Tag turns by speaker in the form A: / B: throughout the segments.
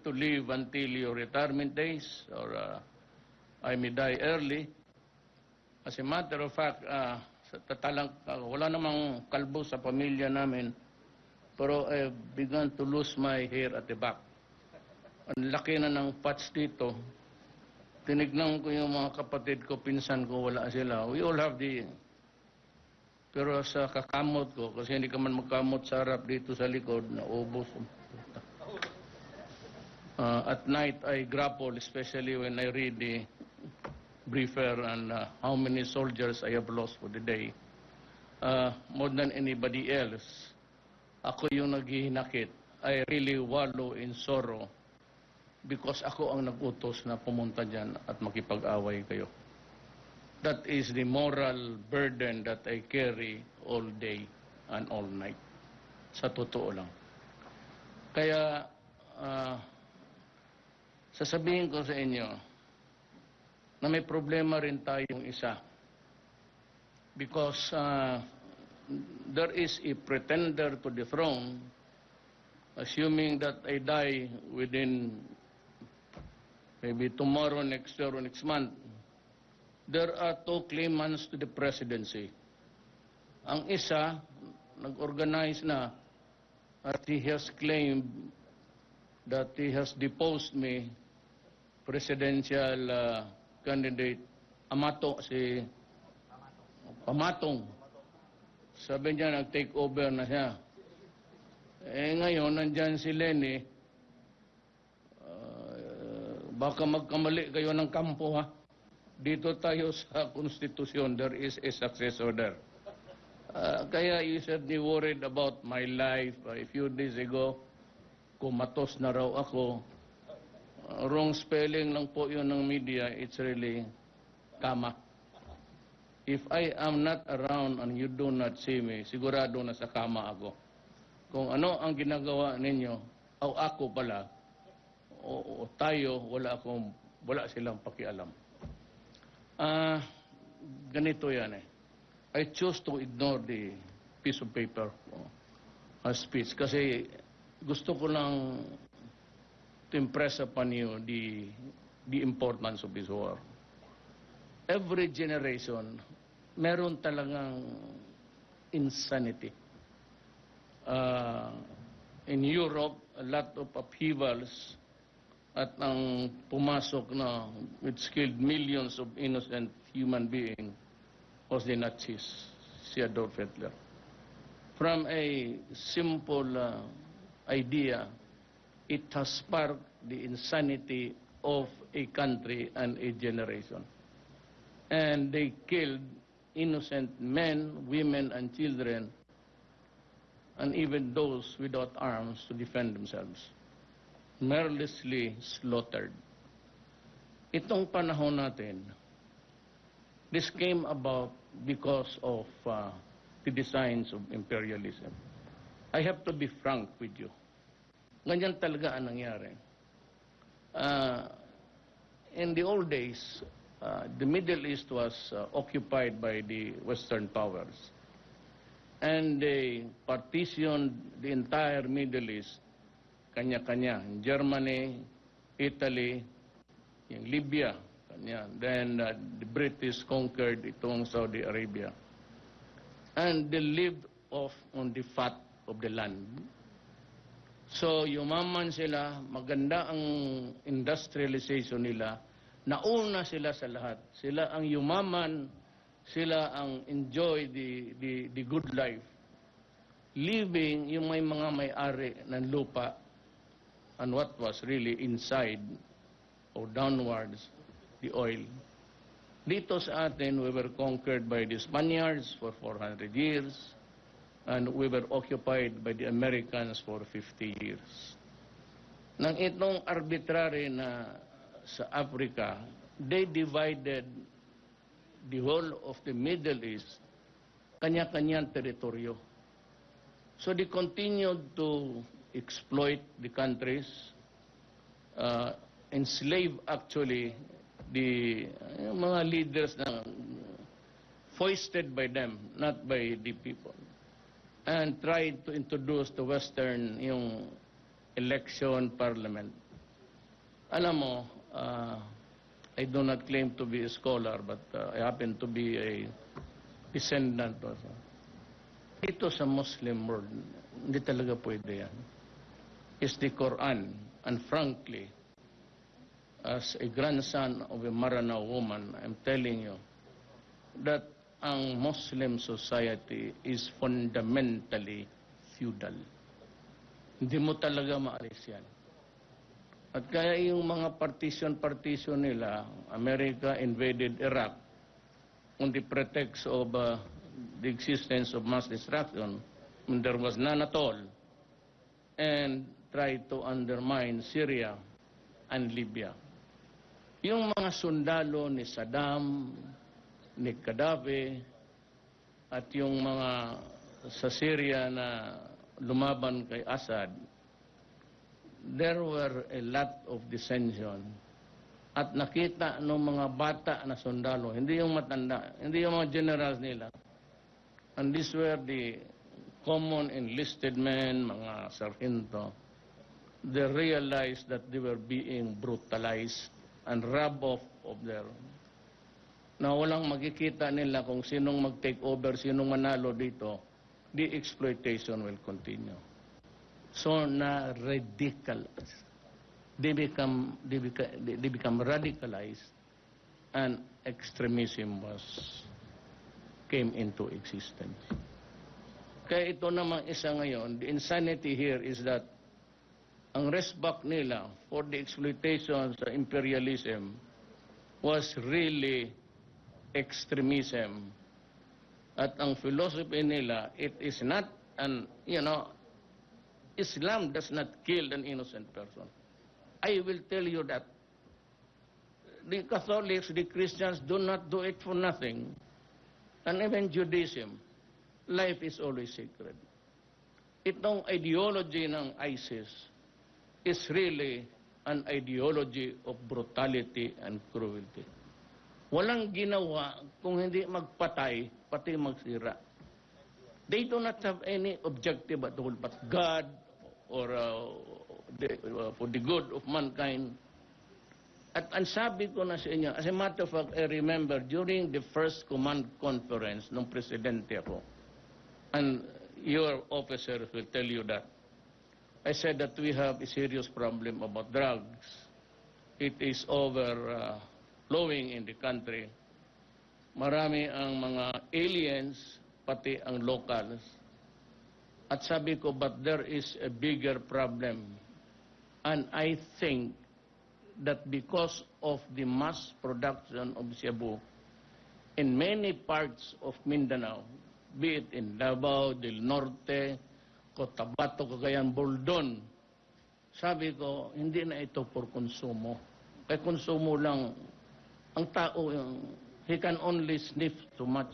A: to live until your retirement days or I may die early. As a matter of fact, wala namang kalbo sa pamilya namin, pero I began to lose my hair at the back. Ang laki na ng patch dito. Tinignan ko yung mga kapatid ko, pinsan ko, wala sila. We all have the... Pero sa kakamot ko, kasi hindi ka man magkamot sa harap dito sa likod, naubos. At night, I grapple, especially when I read the briefer and how many soldiers I have lost for the day. More than anybody else, ako yung naghihinakit. I really wallow in sorrow because ako ang nag-utos na pumunta dyan at makipag-away kayo. That is the moral burden that I carry all day and all night. Sa totoo lang. Kaya, sasabihin ko sa inyo na may problema rin tayong isa. Because there is a pretender to the throne, assuming that I die within maybe tomorrow, next year, or next month, there are two claimants to the presidency. Ang isa, nag-organize na at he has claimed that he has deposed me, presidential candidate Amato, si Pamatong. Sabi niya, nag-take over na siya. Ngayon, nandyan si Lenny. Baka magkamali kayo ng kampo, ha? Dito tayo sa konstitusyon, there is a successor there. Kaya you said you worried about my life a few days ago. Kumatos na raw ako. Wrong spelling lang po yun ng media. It's really kama. If I am not around and you do not see me, sigurado na sa kama ako. Kung ano ang ginagawa ninyo, o ako pala, o tayo, wala silang pakialam. Ganito yan eh. I choose to ignore the piece of paper speech kasi gusto ko lang to impress upon you the importance of this war. Every generation, meron talagang insanity. In Europe, a lot of upheavals at ang pumasok na which killed millions of innocent human beings was the Nazis, si Adolf Hitler. From a simple idea, it has sparked the insanity of a country and a generation. And they killed innocent men, women, and children, and even those without arms to defend themselves. Mercilessly slaughtered. Itong panahon natin, this came about because of the designs of imperialism. I have to be frank with you. Ganyan talaga ang nangyari. In the old days, the Middle East was occupied by the Western powers. And they partitioned the entire Middle East kanya-kanya. Germany, Italy, yung Libya, kanya. Then the British conquered itong Saudi Arabia. And they lived off on the fat of the land. So yumaman sila, maganda ang industrialization nila, nauna sila sa lahat. Sila ang yumaman, sila ang enjoy the good life. Living yung may mga may-ari ng lupa and what was really inside or downwards, the oil. Dito sa atin, we were conquered by the Spaniards for 400 years and we were occupied by the Americans for 50 years. Nang itong arbitrary na sa Africa, they divided the whole of the Middle East, kanya-kanyang teritoryo. So they continued to exploit the countries, enslave actually the mga leaders na foisted by them, not by the people, and tried to introduce the Western yung election parliament. Alam mo, I do not claim to be a scholar, but I happen to be a descendant also. Dito sa Muslim world, hindi talaga pwede yan. It's the Quran. And frankly, as a grandson of a Maranao woman, I'm telling you that ang Muslim society is fundamentally feudal. Hindi mo talaga maalis yan. At kaya yung mga partition nila, America invaded Iraq on the pretext of the existence of mass destruction when there was none at all, and tried to undermine Syria and Libya. Yung mga sundalo ni Saddam, ni Gaddafi, at yung mga sa Syria na lumaban kay Assad, there were a lot of dissension. At nakita ng mga bata na sundalo, hindi yung matanda, hindi yung mga generals nila. And these were the common enlisted men, mga sargento. They realized that they were being brutalized and robbed off of their... Na walang makikita nila kung sinong mag-take over, sinong manalo dito, the exploitation will continue. So na-radicalized. They become radicalized, and extremism came into existence. Kaya ito namang isa ngayon, the insanity here is that ang resback nila for the exploitation sa imperialism was really extremism. At ang philosophy nila, it is not an, Islam does not kill an innocent person. I will tell you that the Catholics, the Christians do not do it for nothing. And even Judaism, life is always sacred. Itong ideology ng ISIS is really an ideology of brutality and cruelty. Walang ginawa kung hindi magpatay, pati magsira. They do not have any objective at all but God or for the good of mankind. At ang sabi ko na sa inyo, as a matter of fact, I remember during the first command conference nung presidente ako, and your officers will tell you that, I said that we have a serious problem about drugs. It is overflowing in the country. Marami ang mga aliens, pati ang locals. At sabi ko, but there is a bigger problem. And I think that because of the mass production of Cebu in many parts of Mindanao, be it in Davao del Norte, Cotabato, Cagayan, Baldon, sabi ko, hindi na ito for konsumo. Kaya konsumo lang, ang tao, he can only sniff too much.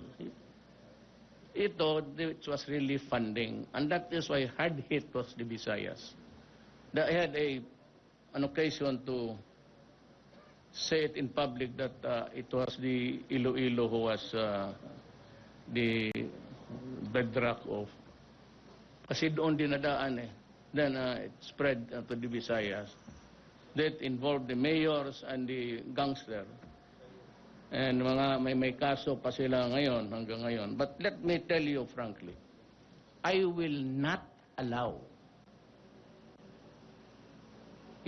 A: Ito, it was really funding. And that is why hard hit was the Visayas. I had an occasion to say it in public that it was the Iloilo who was the bedrock of... Kasi doon dinadaan eh. Then it spread to the Visayas. That involved the mayors and the gangster. And may kaso pa sila ngayon, hanggang ngayon. But let me tell you frankly, I will not allow,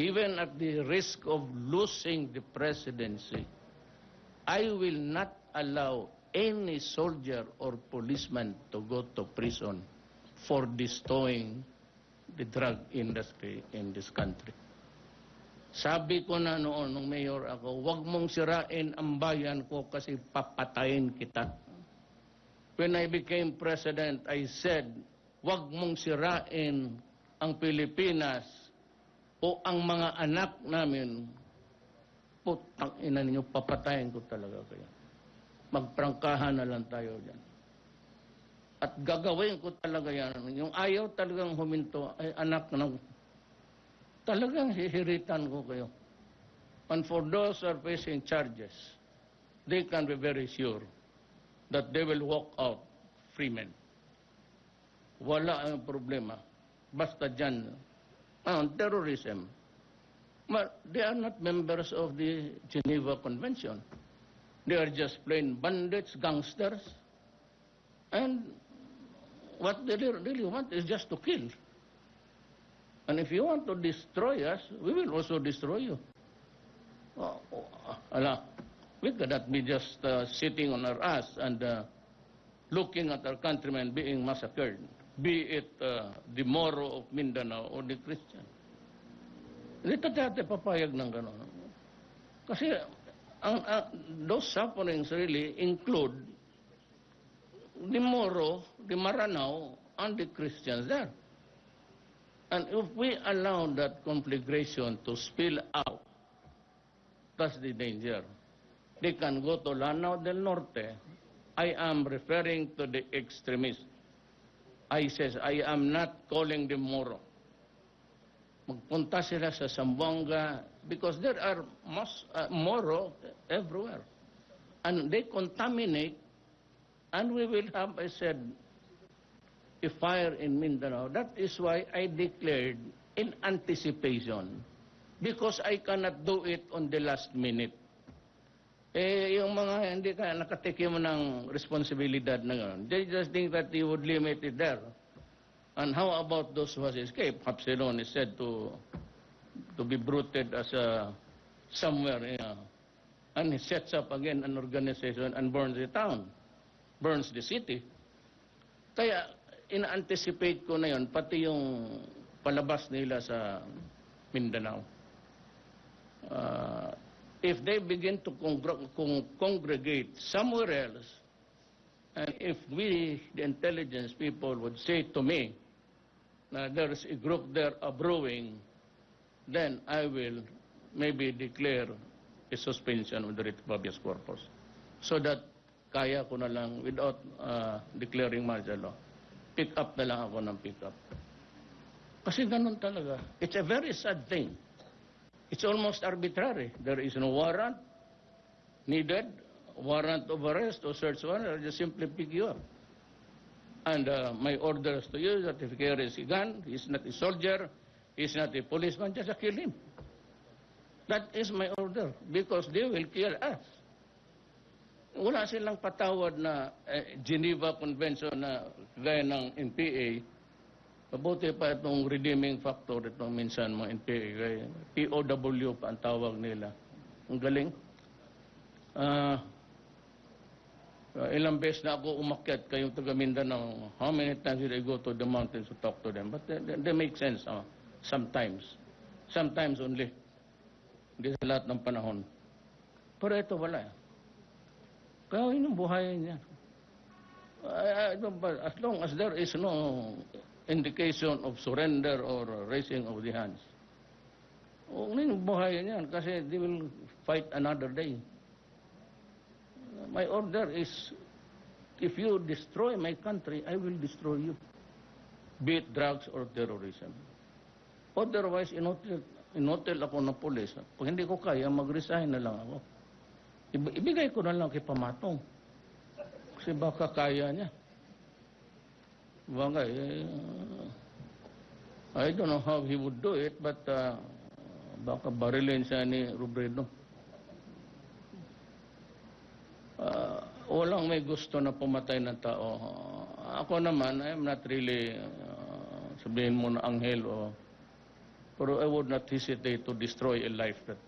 A: even at the risk of losing the presidency, I will not allow any soldier or policeman to go to prison for destroying the drug industry in this country. Sabi ko na noon, nung mayor ako, huwag mong sirain ang bayan ko kasi papatayin kita. When I became president, I said, huwag mong sirain ang Pilipinas o ang mga anak namin. Putang ina ninyo, papatayin ko talaga kayo. Magprangkahan na lang tayo dyan. At gagawin ko talaga yan. Yung ayaw talagang huminto, ay anak ng... Talagang hihiritan ko kayo. And for those who are facing charges, they can be very sure that they will walk out free men. Wala ang problema. Basta dyan, terrorism. But they are not members of the Geneva Convention. They are just plain bandits, gangsters, and what they really want is just to kill. And if you want to destroy us, we will also destroy you. We cannot be just sitting on our ass and looking at our countrymen being massacred, be it the Moro of Mindanao or the Christian. Hindi tayo papayag ng gano'n. Kasi those sufferings really include the Moro, the Maranao, and the Christians there. And if we allow that conflagration to spill out, that's the danger. They can go to Lanao del Norte. I am referring to the extremists. I am not calling them Moro. Magpunta sila sa Zamboanga because there are Moro everywhere. And they contaminate, and we will have, I said, a fire in Mindanao. That is why I declared in anticipation, because I cannot do it on the last minute. Yung mga hindi ka nakatikim ng responsibilidad na gano'n, they just think that you would limit it there. And how about those who has escaped? Hapsilon is said to be bruited as somewhere, and he sets up again an organization and burns the town, burns the city. Kaya ina-anticipate ko na yun, pati yung palabas nila sa Mindanao. If they begin to congregate somewhere else, and if we, the intelligence people, would say to me na there's a group there brewing, then I will maybe declare a suspension of the writ of habeas corpus. So that kaya ko na lang, without declaring martial law, pick up na lang ako ng pick up. Kasi ganun talaga. It's a very sad thing. It's almost arbitrary. There is no warrant needed, warrant of arrest or search warrant, or just simply pick you up. And my orders to you that if he carries a gun, he's not a soldier, he's not a policeman, just kill him. That is my order, because they will kill us. Wala silang patawad na Geneva Convention na gaya ng NPA. Mabuti pa itong redeeming factor, itong minsan mga NPA, gaya POW pa ang tawag nila. Ang galing. Ilang beses na ako umakyat kayong taga Mindanao. How many times did I go to the mountains to talk to them? But they make sense sometimes. Sometimes only. Hindi sa lahat ng panahon. Pero ito wala. Kaya yun ang buhayan niya. As long as there is no indication of surrender or raising of the hands, ano yung buhayan niyan? Kasi they will fight another day. My order is, if you destroy my country, I will destroy you. Be it drugs or terrorism. Otherwise, inotel ako ng pulis. Pag hindi ko kaya, mag-resign na lang ako. Ibigay ko na lang kay Pamatong. Kasi baka kaya niya. Baka, I don't know how he would do it, but baka barilin siya ni Robredo. Walang may gusto na pumatay ng tao. Ako naman, I'm not really, sabihin mo na anghel, pero I would not hesitate to destroy a life that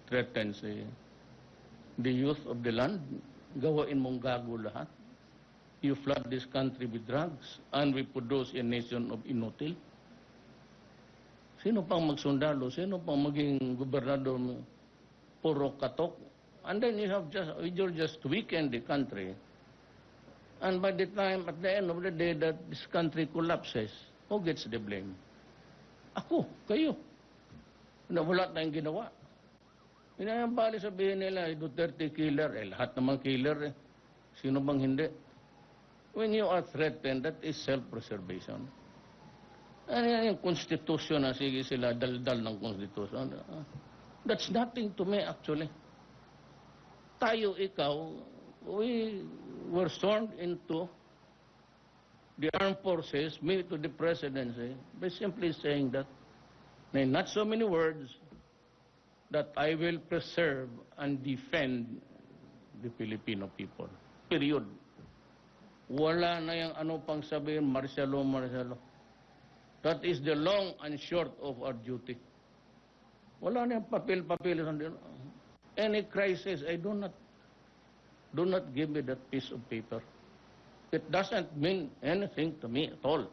A: threatens the youth of the land. Gawain mong gago lahat. You flood this country with drugs, and we produce a nation of inutil. Sino pang magsundalo? Sino pang maging gobernador? Puro katok. And then you're just weaken the country. And by the time, at the end of the day, that this country collapses, who gets the blame? Ako, kayo. Na wala tayong ginawa. Pinayambali sabihin nila, Duterte killer, lahat naman killer. Sino bang hindi? When you are threatened, that is self-preservation. Ano yan yung constitution na sige sila daldal ng constitution? That's nothing to me actually. Tayo, ikaw, we were sworn into the armed forces, me to the presidency, by simply saying that, in not so many words, that I will preserve and defend the Filipino people. Period. Wala na yung ano pang sabihin, martial law, martial law. That is the long and short of our duty. Wala na yung papel-papel. Any crisis, I do not give me that piece of paper. It doesn't mean anything to me at all.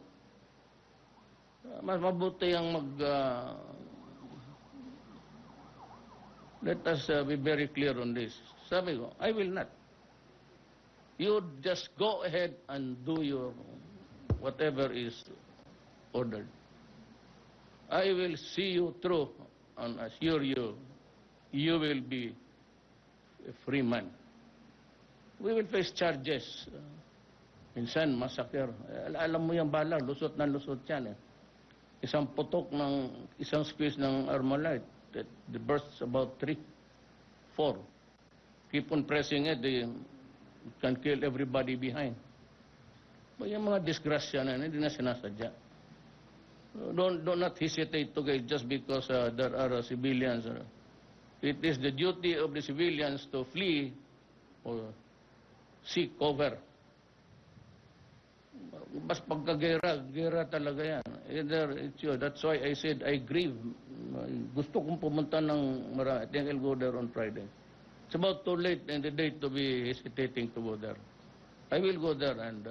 A: Mas mabuti ang let us be very clear on this. Sabi ko, I will not. You just go ahead and do your whatever is ordered. I will see you through and assure you, you will be a free man. We will face charges. Minsan, massacre. Alam mo yung bala, lusot na lusot yan. Isang putok ng, isang squeeze ng Armalite, the bursts about 3, 4. Keep on pressing it, they can kill everybody behind. Yung mga disgrasya na, hindi na sinasadya. Do not hesitate to go just because there are civilians. It is the duty of the civilians to flee or seek cover. Bas pagkagera, gera talaga yan. Either it's you. That's why I said I grieve. Gusto kong pumunta ng I think I'll go there on Friday. It's about too late in the day to be hesitating to go there. I will go there and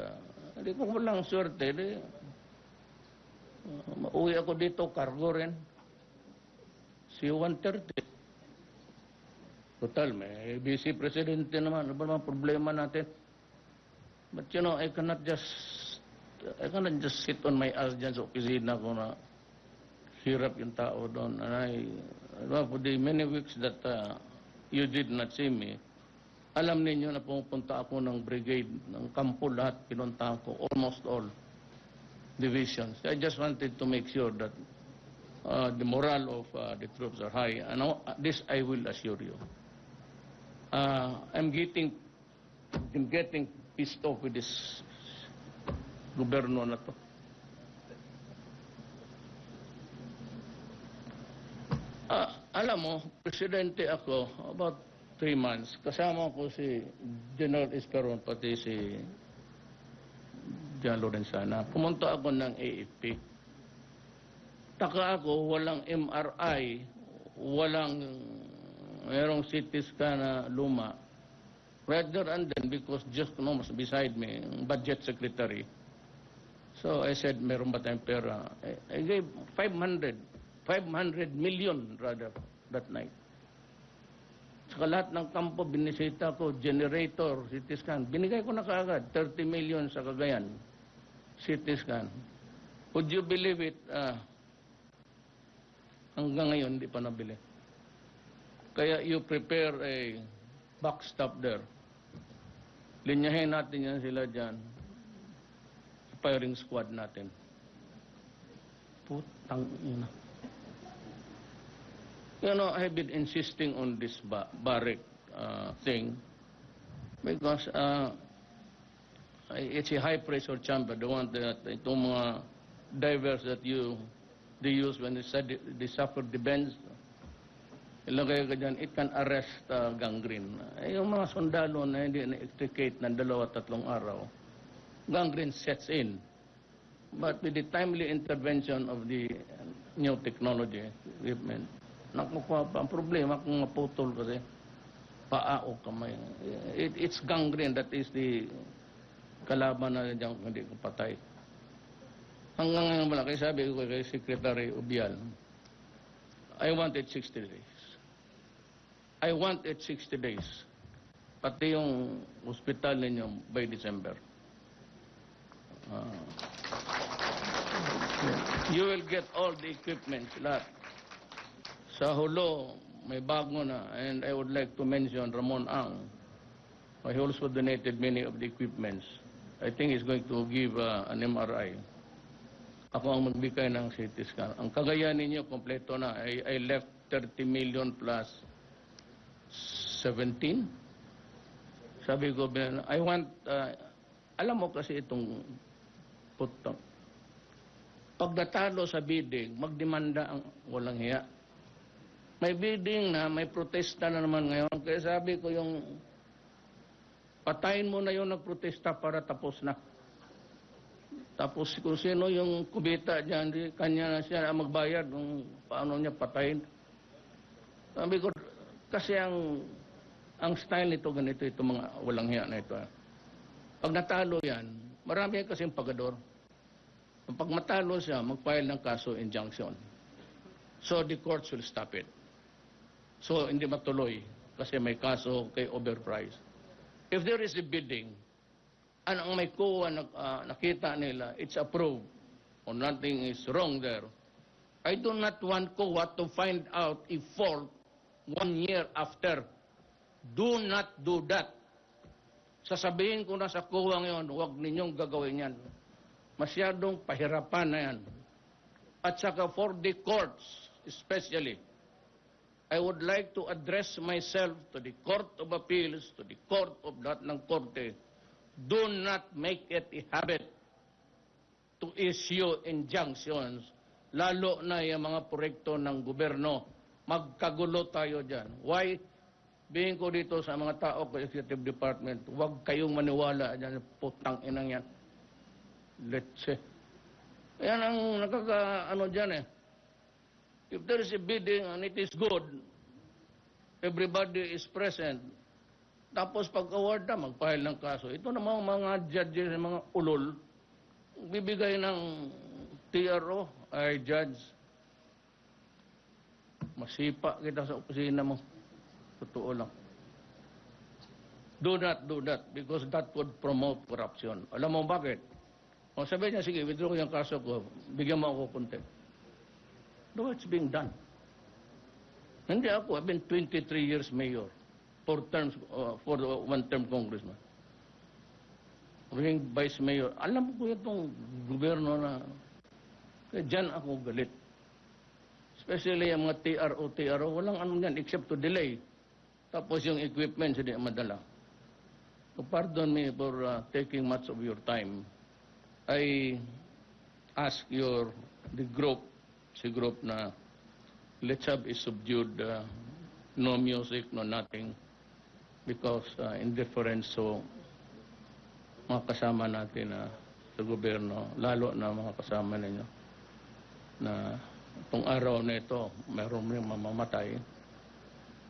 A: hindi ko walang swerte. Uwi ako dito, cargo rin. C-130. Total, may vice presidente naman. Ano ba naman problema natin? But you know, I cannot just sit on my ass dyan sa opisina ko na hirap yung tao doon. And for the many weeks that you did not see me, alam ninyo na pumupunta ako ng brigade, ng kampo lahat, pinuntahan ko, almost all divisions. I just wanted to make sure that the morale of the troops are high. And this I will assure you. I'm getting pissed off with this gobyerno na to. Alam mo, presidente ako about 3 months. Kasama ko si General Esperon, pati si John Lorenzana. Pumunta ako ng AFP. Taka ako, walang MRI, mayroong CT scan na luma. Rather and then, because just was beside me, budget secretary. So I said, meron ba tayong pera? I gave 500 million rather that night. Sa lahat ng kampo, binisita ko, generator, CT scan. Binigay ko na kaagad, 30 million sa Cagayan, CT scan. Would you believe it? Hanggang ngayon, hindi pa nabili. Kaya you prepare a backstop there. Linyahin natin yan sila dyan. Firing squad natin. Putang ina. You know, I've been insisting on this barrack thing because it's a high pressure chamber. The one that itong mga divers that they use when they suffer the bends. Ilagay ka dyan, it can arrest gangrene. Yung mga sundalo na hindi na-extricate ng 2-3 araw, gangrene sets in. But with the timely intervention of the new technology equipment, nakukuha pa. Ang problema kung maputol kasi, paa o kamay. It's gangrene that is the kalaban na dyan kung hindi ko patay. Hanggang ngayon malaki, sabi ko kay Secretary Ubial, I want it 60 days. I want it 60 days. Pati yung hospital ninyo by December. You will get all the equipment, lahat. Sa Hulo, may bago na. And I would like to mention Ramon Ang. He also donated many of the equipments. I think he's going to give an MRI. Ako ang magbigay ng CT scan. Ang Cagayan ninyo, kompleto na. I left 30 million plus 17. Sabi ko, I want, alam mo kasi itong putong. Pag natalo sa bidding, magdemanda ang walang hiya. May bidding na, may protesta na naman ngayon. Kaya sabi ko yung patayin mo na yung nagprotesta para tapos na. Tapos kung sino yung kubita dyan, di, kanya na siya ang magbayad kung paano niya patayin. Sabi ko, kasi ang style nito ganito, itong mga walang hiya na ito. Pag natalo yan, marami kasing pagador. Pag matalo siya, mag-file ng kaso injunction. So the courts will stop it. So hindi matuloy kasi may kaso kay overprice. If there is a bidding, ang may kuha nakita nila, it's approved or nothing is wrong there, I do not want COA to find out a fault 1 year after. Do not do that. Sasabihin ko na sa COA ngayon, huwag ninyong gagawin yan. Masyadong pahirapan na yan. At saka for the courts, especially, I would like to address myself to the Court of Appeals, to the Court of lahat ng Korte. Do not make it a habit to issue injunctions, lalo na yung mga proyekto ng gobyerno. Magkagulo tayo dyan. Why? Bihin ko dito sa mga tao ko Executive Department, huwag kayong maniwala dyan, putang inang yan. Let's say. Yan ang nakaka-ano dyan eh. If there is a bidding and it is good, everybody is present. Tapos pag-award na, mag-file ng kaso. Ito namang mga judges, mga ulol, bibigay ng TRO, ay judge. Masipa kita sa opisina mo. Totoo lang. Do not do that because that would promote corruption. Alam mo bakit? O sabi niya, sige, withdraw ko yung kaso ko, bigyan mo ako konti. No, it's being done. Hindi ako, I've been 23 years mayor, 4 terms, for the 1-term congressman. Ring vice mayor, alam ko itong gobyerno na, kaya dyan ako galit. Especially yung mga TRO, walang ano yan except to delay. Tapos yung equipment, hindi madala. So pardon me for taking much of your time. I ask the group, si group na let's have a subdued, no music, no nothing, because indifference so mga kasama natin sa gobyerno, lalo na mga kasama ninyo, na itong araw na ito, mayroon rin mamamatay.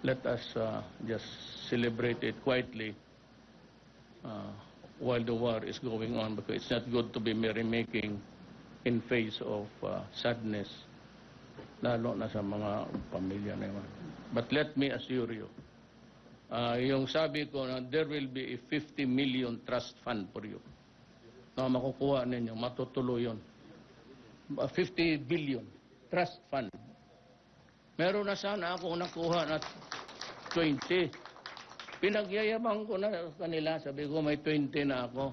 A: Let us just celebrate it quietly while the war is going on, because it's not good to be merrymaking in face of sadness, lalo na sa mga pamilya na yun. But let me assure you, yung sabi ko na there will be a 50 million trust fund for you na makukuha ninyo, matutuloy yun. 50 billion trust fund. Meron na sana ako nakuha na 20. Pinagyayabang ko na kanila, sabi ko may 20 na ako.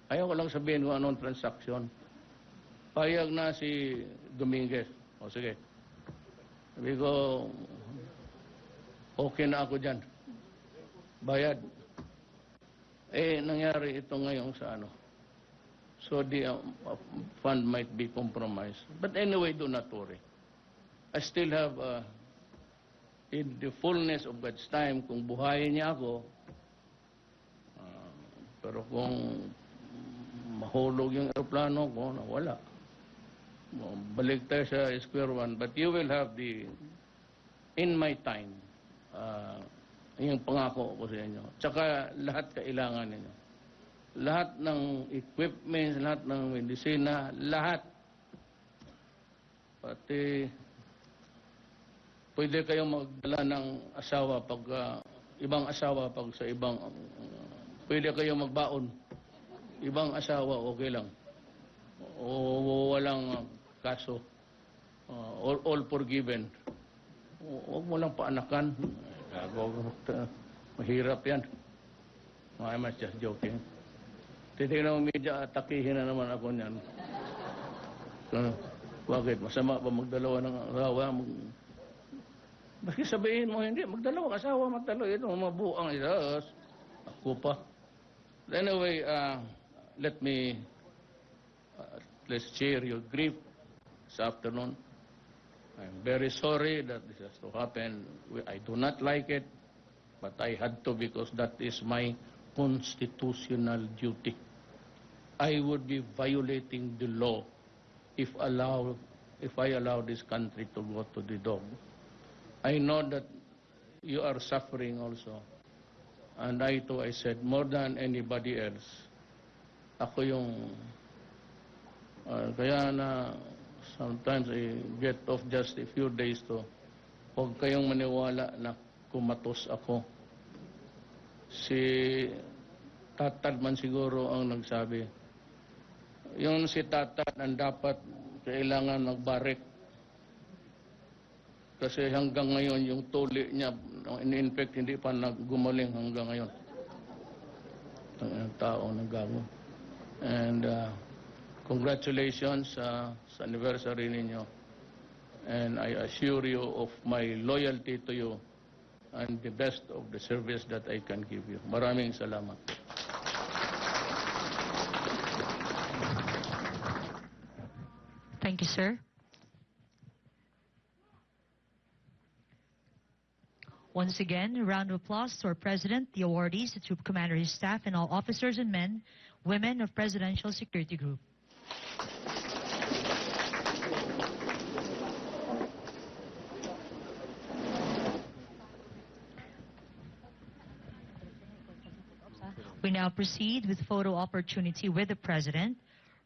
A: Ayaw ko lang sabihin kung anong transaction. Payag na si Dominguez. O sige. Sabi ko, okay na ako dyan. Bayad. Nangyari ito ngayon sa ano. So the fund might be compromised. But anyway, do not worry. I still have, in the fullness of God's time, kung buhayin niya ako, pero kung mahulog yung aeroplano ko, wala. Balik tayo sa square one. But you will have in my time, yung pangako ko sa inyo. Tsaka lahat kailangan ninyo. Lahat ng equipment, lahat ng medisina, lahat. Pati, pwede kayong magdala ng asawa pag, ibang asawa pag sa ibang, pwede kayong magbaon. Ibang asawa, okay lang. O walang kaso. All forgiven. Huwag mo lang paanakan. Mahirap yan. I'm just joking. Titignan mo media, atakihin na naman ako niyan. Bakit? Masama ba magdalawa ng asawa? Baski sabihin mo, hindi. Magdalawang asawa, magdalawa. Ito, mabuang isa. Ako pa. Anyway, let me, let's share your grief this afternoon. I'm very sorry that this has to happen. I do not like it, but I had to because that is my constitutional duty. I would be violating the law if I allow this country to go to the dog. I know that you are suffering also. And I too, I said, more than anybody else, ako yung, kaya na sometimes I get off just a few days to, huwag kayong maniwala na kumatos ako. Si Tatad man siguro ang nagsabi. Yung si Tatad ang dapat kailangan magbarek. Kasi hanggang ngayon yung tuli niya, in fact, hindi pa gumaling hanggang ngayon. Ang tao nagago. And congratulations sa anniversary ninyo. And I assure you of my loyalty to you and the best of the service that I can give you. Maraming salamat.
B: Thank you, sir. Once again, a round of applause to our President, the awardees, the troop commander, his staff, and all officers and men, women of Presidential Security Group. We now proceed with photo opportunity with the President.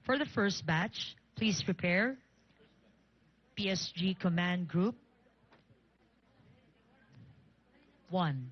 B: For the first batch, please prepare. PSG Command Group 1.